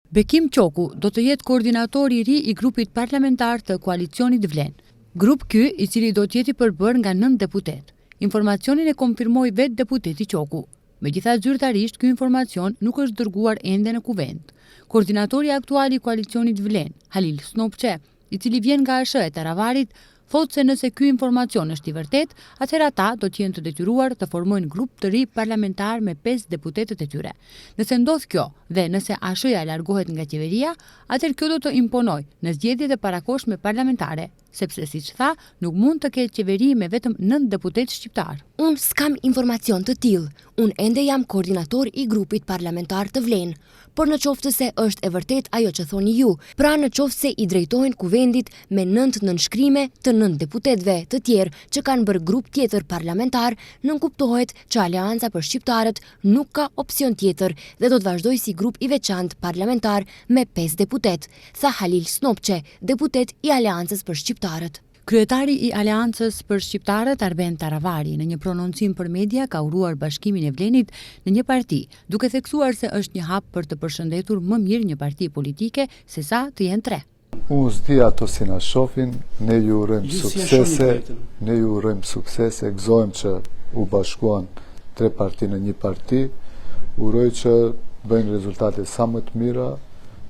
Bekim Qoku do të jetë koordinatori i ri i grupit parlamentar të koalicionit Vlen. Grup ky, i cili do të jetë i përbërë nga 9 deputet. Informacionin e konfirmoi vetë deputeti Qoku. Megjithatë, zyrtarisht ky informacion nuk është dërguar ende në kuvent. Koordinatori aktual i koalicionit Vlen, Halil Snopçe, i cili vjen nga ASH e Taravarit, thotë se nëse ky informacion është i vërtet, atëherë ata do të jenë të detyruar të formojnë grup të ri parlamentar me 5 deputetët e tyre. Nëse ndodh kjo dhe nëse ASH-ja largohet nga qeveria, atëherë kjo do të imponojë në zgjedhjet e parakohshme parlamentare, sepse siç tha, nuk mund të ketë qeveri me vetëm 9 deputet shqiptar. Unë s'kam informacion të tillë. Unë ende jam koordinator i grupit parlamentar të Vlen, por në qoftë se është e vërtet ajo që thoni ju, pra në qoftë se i drejtohen kuvendit me 9 nënshkrime të 9 deputetëve të tjerë që kanë bërë grup tjetër parlamentar, nënkuptohet që Aleanca për Shqiptarët nuk ka opsion tjetër dhe do të vazhdojë si grup i veçantë parlamentar me 5 deputet, tha Halil Snopçe, deputet i Aleancës për Shqiptarët. Kryetari i Aleancës për Shqiptarët, Arben Taravari, në një prononcim për media ka uruar bashkimin e Vlenit në një parti, duke theksuar se është një hap për të përshëndetur më mirë një parti politike se sa të jenë 3. Unë s'di ato si na shohin, ne ju urojmë suksese, gëzojmë që u bashkuan 3 parti në një parti, uroj që bëjnë rezultate sa më të mira,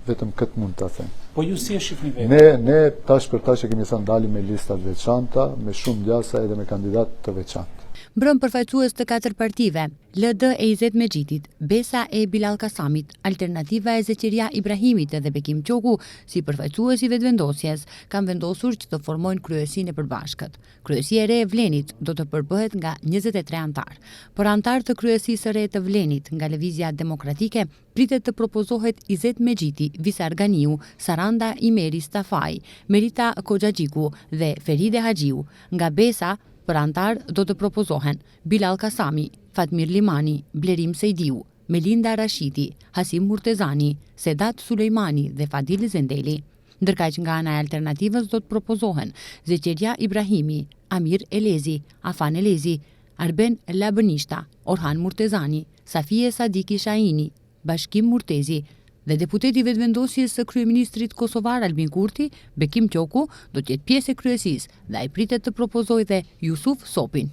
vetëm këtë mund të them. Po ju si e shihni vetë? Ne tash për tash e kemi thënë dalim me listat veçanta, me shumë djasa edhe me kandidat të veçantë. Mbrëm përfaqësues të 4 partive, LD e Izet Mexhitit, Besa e Bilal Kasamit, Alternativa e Zeqeria Ibrahimit dhe Bekim Qoku, si përfaqësues i vetëvendosjes, kanë vendosur që të formojnë kryesinë e përbashkët. Kryesia e re e Vlenit do të përbëhet nga 23 antar, por antar të kryesisë së re të Vlenit nga Lëvizja Demokratike pritet të propozohet Izet Mexhiti, Visar Ganiu, Saranda Imeri Stafaj, Merita Koxhaxhiku dhe Feride Haxhiu. Nga Besa për antar do të propozohen Bilal Kasami, Fatmir Limani, Blerim Sejdiu, Melinda Rashiti, Hasim Murtezani, Sedat Sulejmani dhe Fadil Zendeli. Ndërkaq nga ana e Alternativës do të propozohen Zeqeria Ibrahimi, Amir Elezi, Afan Elezi, Arben Labënishta, Orhan Murtezani, Safie Sadiki Shahini, Bashkim Murtezi dhe deputeti vetëvendosjes së kryeministrit kosovar Albin Kurti, Bekim Qoku, do të jetë pjesë e kryesisë dhe ai pritet të propozojë dhe Jusuf Sopin.